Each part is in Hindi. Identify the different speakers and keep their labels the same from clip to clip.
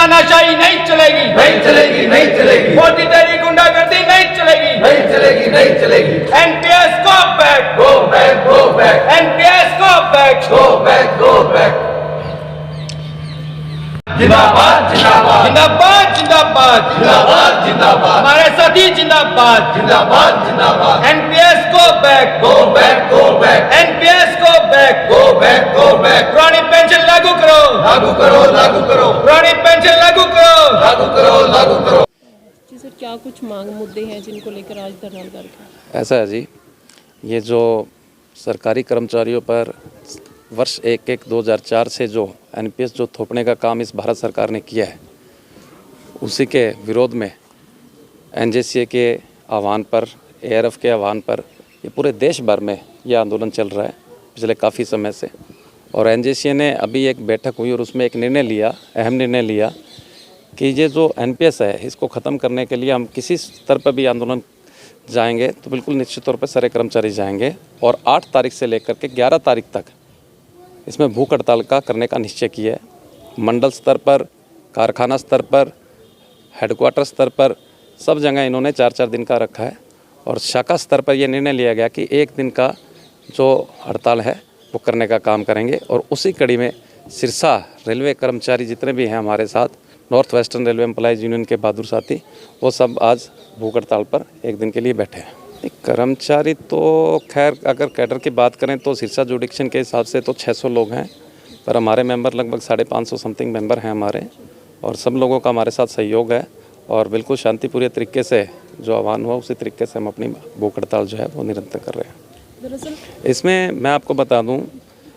Speaker 1: तानाशाही नहीं चलेगी,
Speaker 2: नहीं चलेगी, नहीं चलेगी,
Speaker 1: मोदी तेरी गुंडागर्दी नहीं चलेगी,
Speaker 2: नहीं चलेगी, नहीं चलेगी।
Speaker 1: NPS go back,
Speaker 2: go back, go back,
Speaker 1: NPS go back,
Speaker 2: go back, go back. जिंदाबाद, जिंदाबाद,
Speaker 1: जिंदाबाद जिंदाबाद,
Speaker 2: जिंदाबाद, जिंदाबाद,
Speaker 1: हमारे साथी जिंदाबाद,
Speaker 2: जिंदाबाद, जिंदाबाद।
Speaker 1: NPS go back,
Speaker 2: go back, go back,
Speaker 1: NPS go back,
Speaker 2: go back, go back.
Speaker 1: पुरानी पेंशन लागू करो,
Speaker 2: लागू करो, लागू करो,
Speaker 1: पुरानी पेंशन लागू करो,
Speaker 2: लागू करो, लागू करो।
Speaker 3: जी सर, क्या कुछ मांग मुद्दे हैं जिनको लेकर आज धरना लगा रखा है?
Speaker 4: ऐसा है जी, ये जो सरकारी कर्मचारियों पर वर्ष 1/1/2004 से जो एनपीएस जो थोपने का काम इस भारत सरकार ने किया है, उसी के विरोध में एनजेसीए के आह्वान पर, एआरएफ के आह्वान पर ये पूरे देश भर में ये आंदोलन चल रहा है पिछले काफ़ी समय से। और एनजेसीए ने अभी एक बैठक हुई और उसमें एक निर्णय लिया, अहम निर्णय लिया कि ये जो एनपीएस है इसको ख़त्म करने के लिए हम किसी स्तर पर भी आंदोलन जाएंगे तो बिल्कुल निश्चित तौर पर सारे कर्मचारी जाएंगे। और 8 तारीख से लेकर के 11 तारीख तक इसमें भूख हड़ताल का करने का निश्चय किया है। मंडल स्तर पर, कारखाना स्तर पर, हेडक्वार्टर स्तर पर, सब जगह इन्होंने 4-4 दिन का रखा है। और शाखा स्तर पर यह निर्णय लिया गया कि 1 दिन का जो हड़ताल है वो करने का काम करेंगे। और उसी कड़ी में सिरसा रेलवे कर्मचारी जितने भी हैं हमारे साथ, north western railway employees union के बहादुर साथी, वो सब आज भूख हड़ताल पर 1 दिन के लिए बैठे हैं। कर्मचारी तो खैर अगर कैडर की बात करें तो सिरसा जुडिक्शन के हिसाब से तो 600 लोग हैं, पर हमारे मेंबर लगभग 550 समथिंग मेंबर हैं हमारे। और सब लोगों का हमारे साथ सहयोग है और बिल्कुल शांतिपूर्ण तरीके से जो आह्वान हुआ उसी तरीके से हम अपनी भूख हड़ताल जो है वो निरंतर कर रहे हैं।
Speaker 3: दरअसल
Speaker 4: इसमें मैं आपको बता दूं,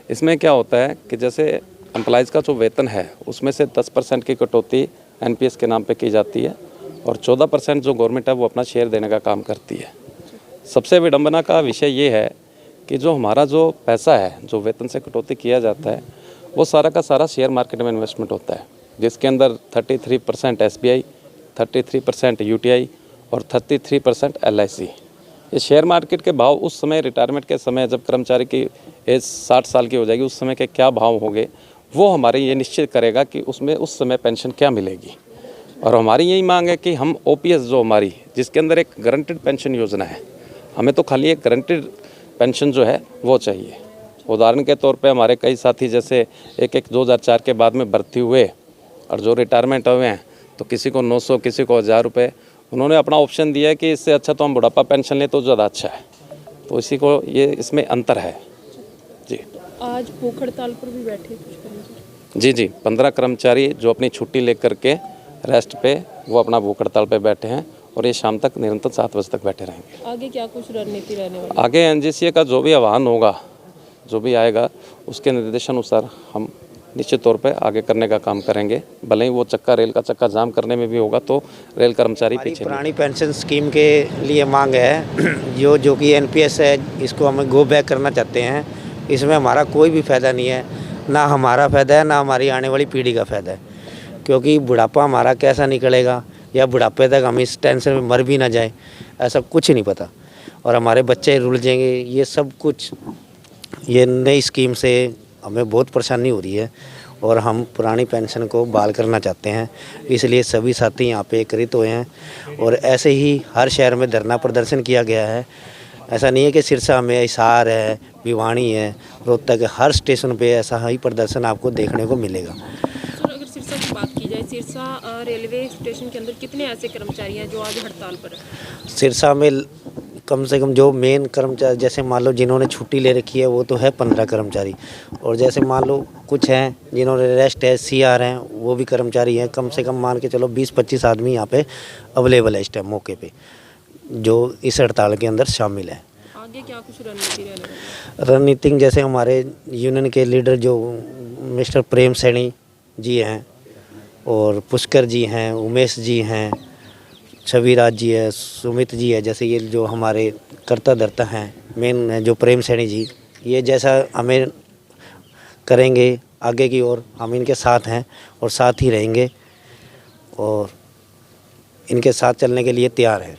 Speaker 4: इसमें क्या होता है कि जैसे एम्प्लॉइज़ का जो वेतन है उसमें से 10% की कटौती एनपीएस के नाम पे की जाती है और 14% जो गवर्नमेंट है वो अपना शेयर देने का काम करती है। सबसे विडंबना का विषय ये है कि जो हमारा जो पैसा है, जो वेतन से कटौती किया जाता है, वो सारा का सारा शेयर मार्केट में इन्वेस्टमेंट होता है, जिसके अंदर 33% एसबीआई, 33% यूटीआई और 33% एलआईसी। ये शेयर मार्केट के भाव उस समय रिटायरमेंट के समय जब कर्मचारी की एज 60 साल की हो जाएगी उस समय के क्या भाव होंगे वो हमारे ये निश्चित करेगा कि उसमें उस समय पेंशन क्या मिलेगी। और हमारी यही मांग है कि हम ओपीएस जो हमारी, जिसके अंदर एक गारंटेड पेंशन योजना है, हमें तो खाली एक गारंटेड पेंशन जो है वो चाहिए। उदाहरण के तौर पे हमारे कई साथी जैसे 1/1/2004 के बाद में भर्ती हुए और जो रिटायरमेंट हुए हैं तो किसी को 900, किसी को 1000 रुपये, उन्होंने अपना ऑप्शन दिया है कि इससे अच्छा तो हम बुढ़ापा पेंशन लें तो ज़्यादा अच्छा है। तो इसी को ये इसमें अंतर है जी।
Speaker 3: आज भूख हड़ताल पर भी बैठे कुछ कर्मचारी?
Speaker 4: जी 15 कर्मचारी जो अपनी छुट्टी लेकर के रेस्ट पे वो अपना भूख हड़ताल पे बैठे हैं और ये शाम तक निरंतर 7 बजे तक बैठे रहेंगे।
Speaker 3: आगे क्या कुछ रणनीति रहने वाली?
Speaker 4: आगे एनजेसीए का जो भी आह्वान होगा, जो भी आएगा, उसके निर्देशानुसार हम निश्चित तौर पे आगे करने का काम करेंगे। भले ही वो रेल का चक्का जाम करने में भी होगा तो रेल कर्मचारी पीछे।
Speaker 5: पुरानी पेंशन स्कीम के लिए मांग है जो कि एनपीएस है, इसको हम गो बैक करना चाहते हैं। इसमें हमारा कोई भी फ़ायदा नहीं है, ना हमारा फ़ायदा है ना हमारी आने वाली पीढ़ी का फ़ायदा है, क्योंकि बुढ़ापा हमारा कैसा निकलेगा या बुढ़ापे तक हम इस टेंशन में मर भी ना जाए, ऐसा कुछ नहीं पता। और हमारे बच्चे रुल जाएंगे, ये सब कुछ, ये नई स्कीम से हमें बहुत परेशानी हो रही है और हम पुरानी पेंशन को बहाल करना चाहते हैं। इसलिए सभी साथी यहाँ पे एकत्रित हुए हैं और ऐसे ही हर शहर में धरना प्रदर्शन किया गया है। ऐसा नहीं है कि सिरसा में, हिसार है, भिवानी है, रोहतक है, हर स्टेशन पे ऐसा ही प्रदर्शन आपको देखने को मिलेगा।
Speaker 3: सर, अगर सिरसा की बात की जाए, सिरसा रेलवे स्टेशन के अंदर कितने ऐसे कर्मचारी हैं जो आज हड़ताल पर हैं?
Speaker 5: सिरसा में कम से कम जो मेन कर्मचारी, जैसे मान लो जिन्होंने छुट्टी ले रखी है वो तो है 15 कर्मचारी, और जैसे मान लो कुछ हैं जिन्होंने रेस्ट है, सीआर हैं, वो भी कर्मचारी हैं। कम से कम मान के चलो 20-25 आदमी यहाँ पे अवेलेबल है इस टाइम मौके पे, जो इस हड़ताल के अंदर शामिल है।
Speaker 3: आगे क्या कुछ रणनीति रहने वाली?
Speaker 5: रणनीतिक जैसे हमारे यूनियन के लीडर जो मिस्टर प्रेम सैनी जी हैं और पुष्कर जी हैं, उमेश जी हैं, छविराज जी है, सुमित जी है, जैसे ये जो हमारे कर्ता धर्ता हैं मेन जो प्रेम सैनी जी, ये जैसा हमें करेंगे आगे की ओर हम इनके साथ हैं और साथ ही रहेंगे और इनके साथ चलने के लिए तैयार हैं।